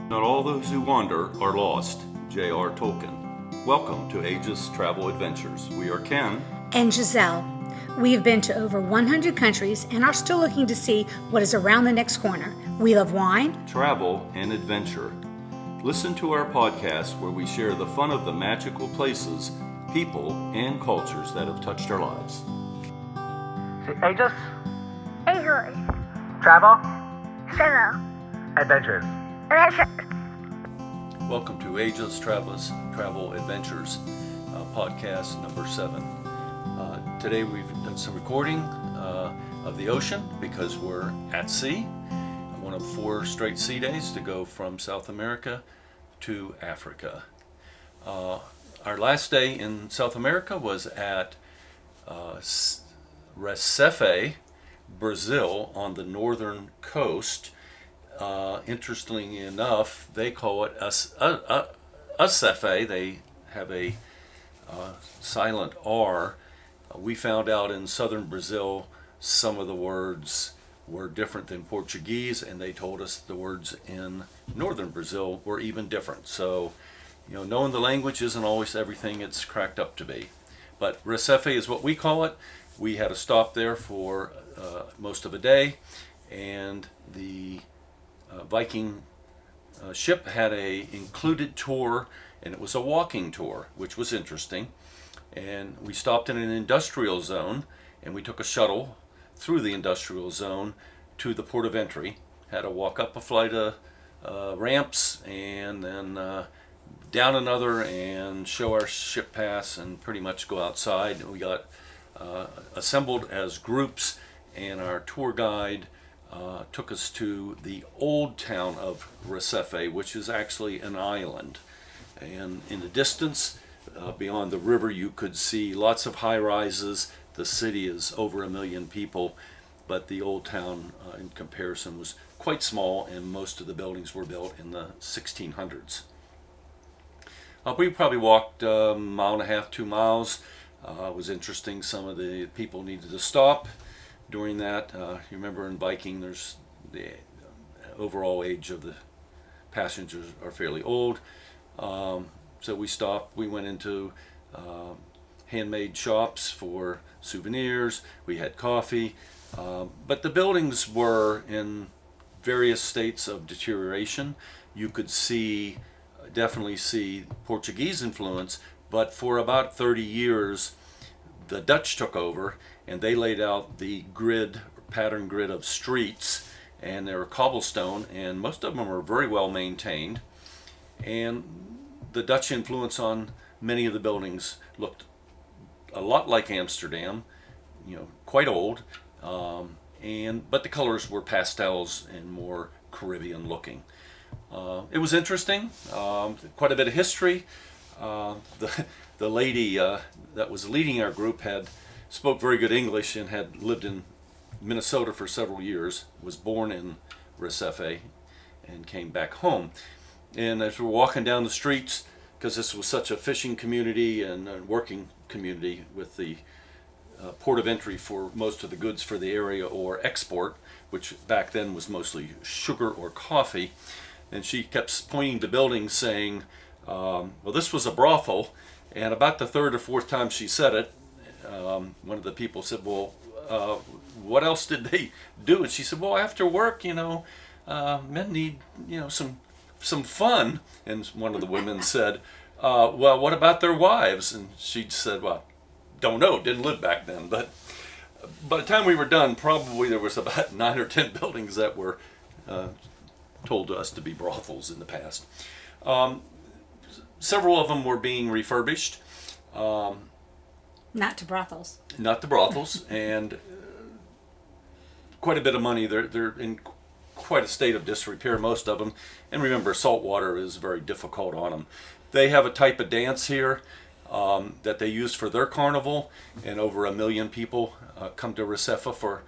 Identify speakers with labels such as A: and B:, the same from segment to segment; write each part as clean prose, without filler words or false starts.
A: Not all those who wander are lost. J.R. Tolkien. Welcome to Aegis Travel Adventures. We are Ken
B: and Gisele. We have been to over 100 countries and are still looking to see what is around the next corner. We love wine,
A: travel, and adventure. Listen to our podcast where we share the fun of the magical places, people, and cultures that have touched our lives.
C: Aegis,
D: Travel,
C: Adventures.
A: Welcome to Aegis Travel Adventures, podcast number 7. Today we've done some recording of the ocean because we're at sea. One of 4 straight sea days to go from South America to Africa. Our last day in South America was at Recife, Brazil, on the northern coast. Interestingly enough, they call it Recife. They have a silent R. We found out in southern Brazil some of the words were different than Portuguese, and they told us the words in northern Brazil were even different. So, knowing the language isn't always everything it's cracked up to be. But Recife is what we call it. We had a stop there for most of a day, and the Viking ship had a included tour, and it was a walking tour, which was interesting. And we stopped in an industrial zone, and we took a shuttle through the industrial zone to the port of entry. Had to walk up a flight of ramps and then down another and show our ship pass and pretty much go outside. We got assembled as groups, and our tour guide took us to the old town of Recife, which is actually an island. And in the distance, beyond the river, you could see lots of high-rises. The city is over 1 million people, but the old town, in comparison, was quite small, and most of the buildings were built in the 1600s. We probably walked a mile and a half, 2 miles. It was interesting. Some of the people needed to stop during that. You remember in Viking, there's the overall age of the passengers are fairly old. So we stopped. We went into handmade shops for souvenirs. We had coffee. But the buildings were in various states of deterioration. You could definitely see Portuguese influence, but for about 30 years, the Dutch took over, and they laid out the pattern grid of streets, and they were cobblestone, and most of them were very well maintained. And the Dutch influence on many of the buildings looked a lot like Amsterdam, quite old, but the colors were pastels and more Caribbean looking. It was interesting, quite a bit of history. The lady that was leading our group spoke very good English and had lived in Minnesota for several years, was born in Recife, and came back home. And as we're walking down the streets, because this was such a fishing community and a working community with the port of entry for most of the goods for the area or export, which back then was mostly sugar or coffee, and she kept pointing to buildings saying, well, this was a brothel. And about the 3rd or 4th time she said it, one of the people said, well, what else did they do? And she said, well, after work, men need, some fun. And one of the women said, well, what about their wives? And she said, well, don't know, didn't live back then. But by the time we were done, probably there was about 9 or 10 buildings that were told to us to be brothels in the past. Several of them were being refurbished.
B: not to brothels.
A: Not to brothels, and quite a bit of money. They're in quite a state of disrepair, most of them. And remember, salt water is very difficult on them. They have a type of dance here that they use for their carnival, and over 1 million people come to Recife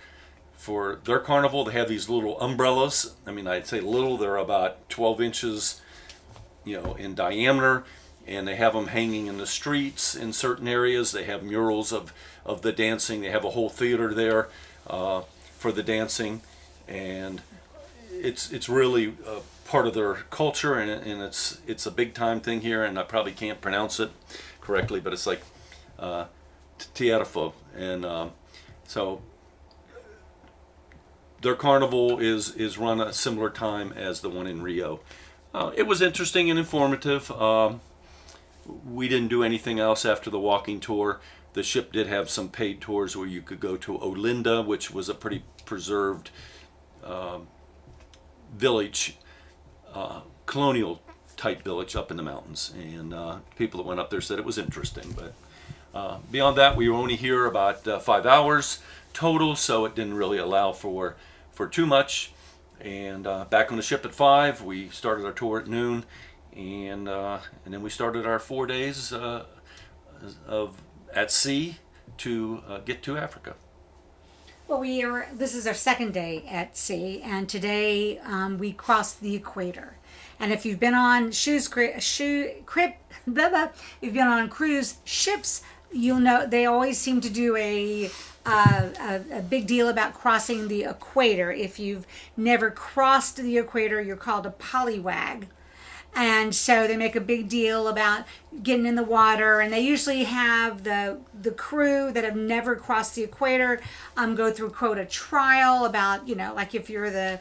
A: for their carnival. They have these little umbrellas. I mean, I'd say little. They're about 12 inches, in diameter, and they have them hanging in the streets in certain areas. They have murals of the dancing. They have a whole theater there for the dancing, and it's really part of their culture, and it's a big time thing here, and I probably can't pronounce it correctly, but it's like Tiarafo, and so their carnival is run a similar time as the one in Rio. It was interesting and informative. We didn't do anything else after the walking tour. The ship did have some paid tours where you could go to Olinda, which was a pretty preserved village, colonial type village up in the mountains, and people that went up there said it was interesting. But beyond that, we were only here about 5 hours total, so it didn't really allow for too much. And back on the ship at 5, we started our tour at noon, and then we started our 4 days at sea to get to Africa.
B: Well, this is our second day at sea, and today we crossed the equator. And if you've been on if you've been on cruise ships, you'll know they always seem to do a big deal about crossing the equator. If you've never crossed the equator, you're called a pollywag. And so they make a big deal about getting in the water, and they usually have the crew that have never crossed the equator go through, quote, a trial about, like if you're the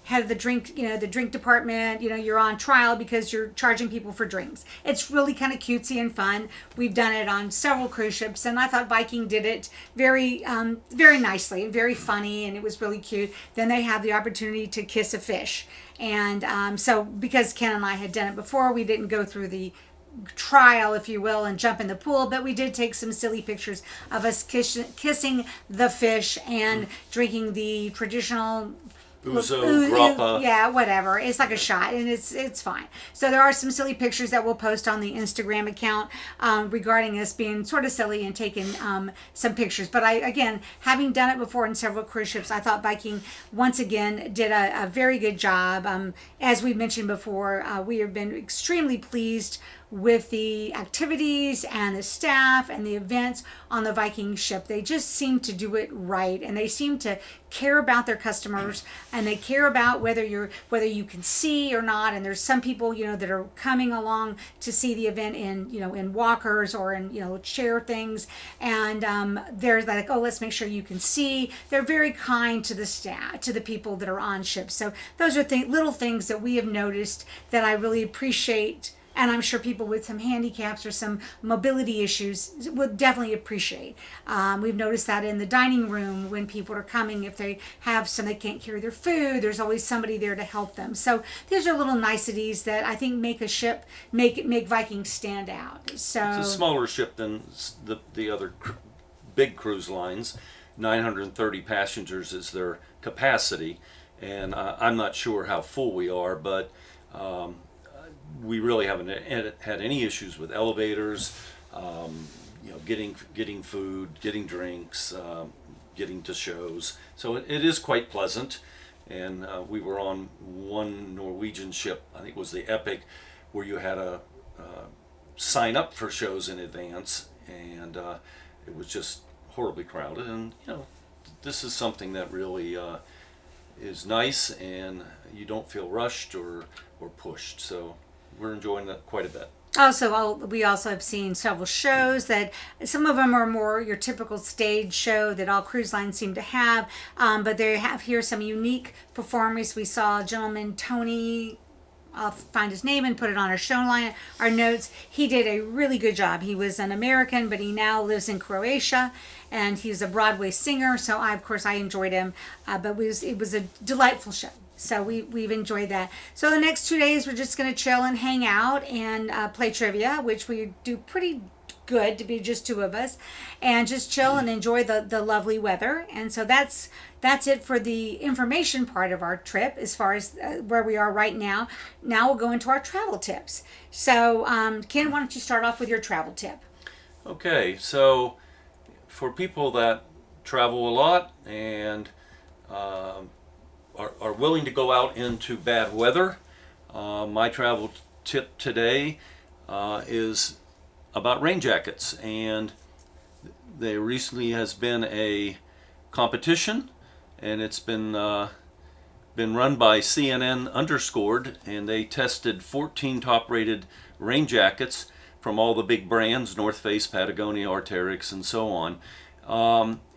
B: head of the drink department, you're on trial because you're charging people for drinks. It's really kind of cutesy and fun. We've done it on several cruise ships, and I thought Viking did it very very nicely and very funny, and it was really cute. Then they have the opportunity to kiss a fish. And so because Ken and I had done it before, we didn't go through the trial, if you will, and jump in the pool, but we did take some silly pictures of us kissing the fish and drinking the traditional
A: Ouzo, grappa.
B: Yeah, whatever. It's like a shot, and it's fine. So there are some silly pictures that we'll post on the Instagram account regarding us being sort of silly and taking some pictures. But again, having done it before in several cruise ships, I thought Viking once again did a very good job. As we mentioned before, we have been extremely pleased with the activities and the staff and the events on the Viking ship. They just seem to do it right, and they seem to care about their customers, and they care about whether you can see or not. And there's some people that are coming along to see the event in walkers or in chair things, and they're like, oh, let's make sure you can see. They're very kind to the staff, to the people that are on ships. So those are little things that we have noticed that I really appreciate. And I'm sure people with some handicaps or some mobility issues would definitely appreciate. We've noticed that in the dining room when people are coming, if they can't carry their food, there's always somebody there to help them. So these are little niceties that I think make a ship, make Viking stand out. So
A: it's a smaller ship than the other big cruise lines. 930 passengers is their capacity, and I'm not sure how full we are, but we really haven't had any issues with elevators, getting food, getting drinks, getting to shows. So it is quite pleasant. And we were on one Norwegian ship, I think it was the Epic, where you had to sign up for shows in advance, and it was just horribly crowded. And this is something that really is nice, and you don't feel rushed or pushed. So we're enjoying that quite a bit.
B: We also have seen several shows that some of them are more your typical stage show that all cruise lines seem to have, but they have here some unique performers. We saw a gentleman, Tony, I'll find his name and put it on our notes. He did a really good job. He was an American, but he now lives in Croatia, and he's a Broadway singer. So I enjoyed him, but it was a delightful show. So we've enjoyed that. So the next 2 days we're just going to chill and hang out and play trivia, which we do pretty good to be just two of us, and just chill and enjoy the lovely weather. And so that's it for the information part of our trip as far as where we are right now. Now we'll go into our travel tips. So Ken, why don't you start off with your travel tip?
A: Okay, so for people that travel a lot and are willing to go out into bad weather, my travel tip today is about Rainjackets. And there recently has been a competition, and it's been been run by CNN underscored, and they tested 14 top-rated rain jackets from all the big brands, North Face, Patagonia, Arc'teryx, and so on.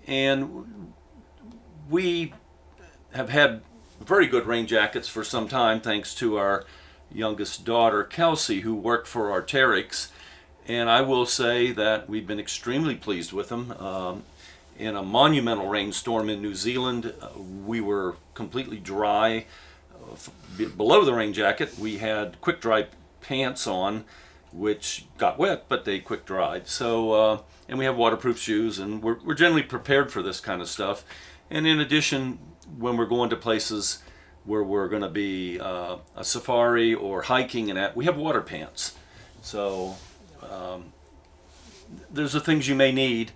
A: And we have had very good rain jackets for some time, thanks to our youngest daughter, Kelsey, who worked for Arc'teryx. And I will say that we've been extremely pleased with them. In a monumental rainstorm in New Zealand, we were completely dry. Below the rain jacket, we had quick dry pants on, which got wet, but they quick dried. So, and we have waterproof shoes, and we're generally prepared for this kind of stuff. And in addition, when we're going to places where we're going to be a safari or hiking and that, we have water pants. So there's the things you may need,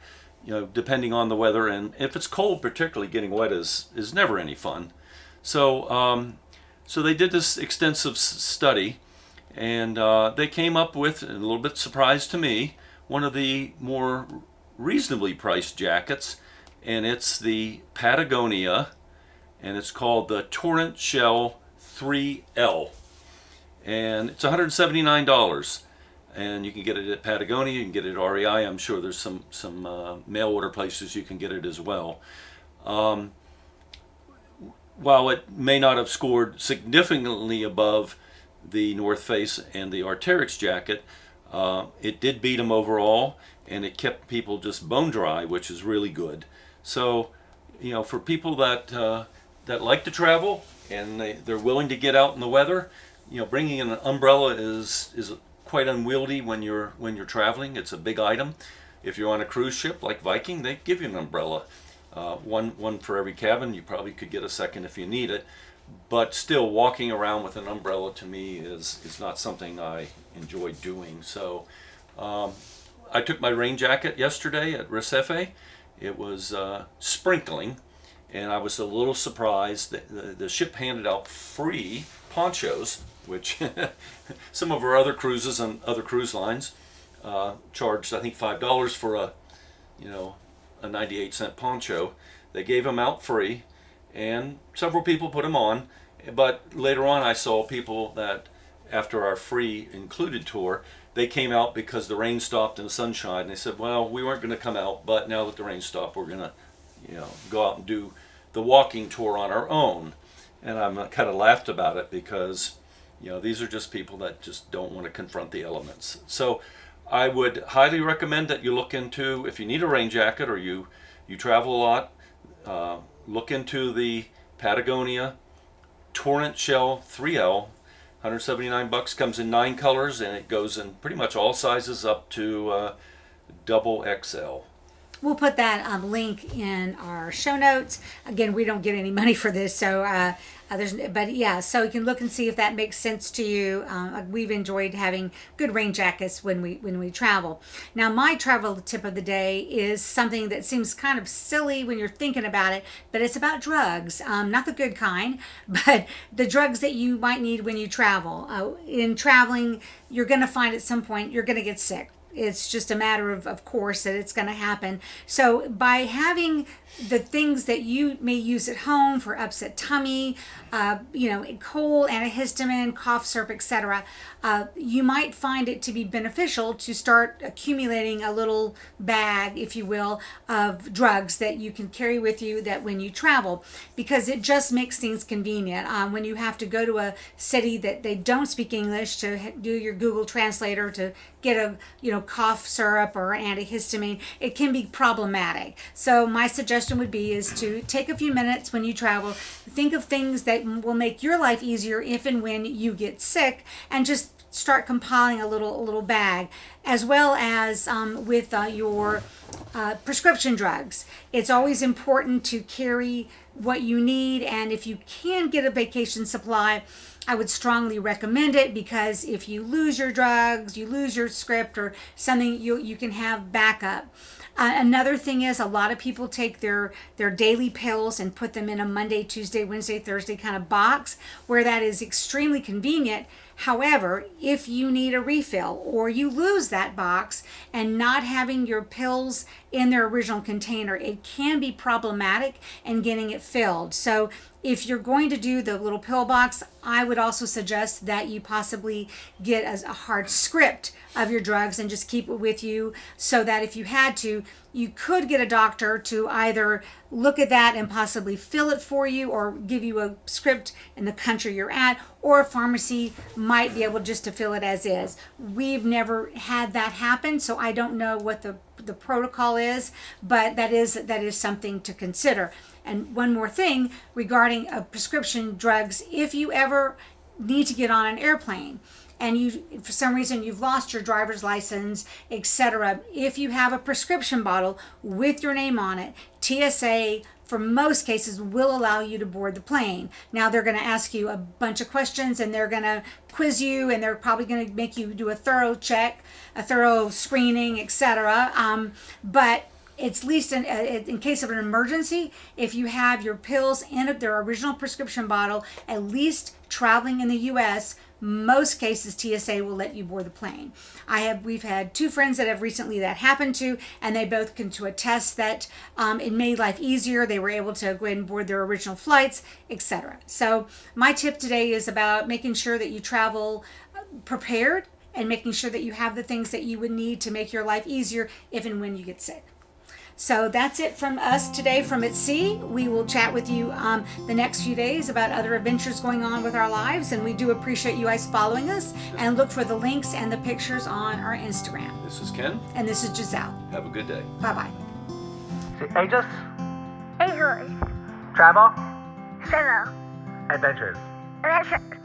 A: depending on the weather. And if it's cold, particularly, getting wet is never any fun. So so they did this extensive study, and they came up with, and a little bit surprised to me, one of the more reasonably priced jackets, and it's the Patagonia, and it's called the Torrent Shell 3L, and it's $179, and you can get it at Patagonia, you can get it at REI. I'm sure there's some mail order places you can get it as well. While it may not have scored significantly above the North Face and the Arc'teryx jacket, it did beat them overall, and it kept people just bone dry, which is really good. So, for people that like to travel and they're willing to get out in the weather, bringing an umbrella is quite unwieldy when you're traveling. It's a big item. If you're on a cruise ship like Viking, they give you an umbrella, one for every cabin. You probably could get a second if you need it. But still, walking around with an umbrella to me is not something I enjoy doing. So I took my rain jacket yesterday at Recife. It was sprinkling, and I was a little surprised that the ship handed out free ponchos, which some of our other cruises and other cruise lines charged, I think, $5 for a 98-cent poncho. They gave them out free, and several people put them on. But later on, I saw people that, after our free included tour, they came out because the rain stopped and the sunshine. And they said, well, we weren't going to come out, but now that the rain stopped, we're going to go out and do the walking tour on our own. And I'm kind of laughed about it because these are just people that just don't want to confront the elements. So I would highly recommend that you look into, if you need a rain jacket or you travel a lot, look into the Patagonia Torrent Shell 3L. $179, comes in 9 colors, and it goes in pretty much all sizes up to double XL.
B: We'll put that link in our show notes. Again, we don't get any money for this, so but yeah, so you can look and see if that makes sense to you. We've enjoyed having good rain jackets when we travel. Now, my travel tip of the day is something that seems kind of silly when you're thinking about it, but it's about drugs. Not the good kind, but the drugs that you might need when you travel. In traveling, you're going to find at some point you're going to get sick. It's just a matter of course that it's going to happen. So by having the things that you may use at home for upset tummy, cold, antihistamine, cough syrup, etc., you might find it to be beneficial to start accumulating a little bag, if you will, of drugs that you can carry with you that when you travel, because it just makes things convenient. When you have to go to a city that they don't speak English, to do your Google Translator to get a cough syrup or antihistamine, it can be problematic. So my suggestion would be is to take a few minutes when you travel, think of things that will make your life easier if and when you get sick, and just start compiling a little bag, as well as with your prescription drugs. It's always important to carry what you need, and if you can get a vacation supply, I would strongly recommend it, because if you lose your drugs, you lose your script or something, you can have backup. Another thing is, a lot of people take their daily pills and put them in a Monday, Tuesday, Wednesday, Thursday kind of box, where that is extremely convenient. However, if you need a refill or you lose that box, and not having your pills pills in their original container, it can be problematic in getting it filled. So if you're going to do the little pill box, I would also suggest that you possibly get a hard script of your drugs and just keep it with you, so that if you had to, you could get a doctor to either look at that and possibly fill it for you, or give you a script in the country you're at, or a pharmacy might be able just to fill it as is. We've never had that happen, so I don't know what the protocol is, but that is something to consider. And one more thing regarding prescription drugs: if you ever need to get on an airplane and you, for some reason, you've lost your driver's license, etc., if you have a prescription bottle with your name on it, TSA, for most cases, will allow you to board the plane. Now, they're going to ask you a bunch of questions, and they're going to quiz you, and they're probably going to make you do a thorough check, a thorough screening, etc. But it's at least in case of an emergency, if you have your pills in their original prescription bottle, at least traveling in the U.S., most cases TSA will let you board the plane. We've had two friends that have recently that happened to, and they both can to attest that it made life easier. They were able to go ahead and board their original flights, etc. So my tip today is about making sure that you travel prepared and making sure that you have the things that you would need to make your life easier if and when you get sick. So that's it from us today from At Sea. We will chat with you the next few days about other adventures going on with our lives, and we do appreciate you guys following us, and look for the links and the pictures on our Instagram.
A: This is Ken.
B: And this is Gisele.
A: Have a good day.
B: Bye-bye.
C: Ages,
D: Easily.
C: travel,
D: Travel.
C: adventures.
D: Adventure.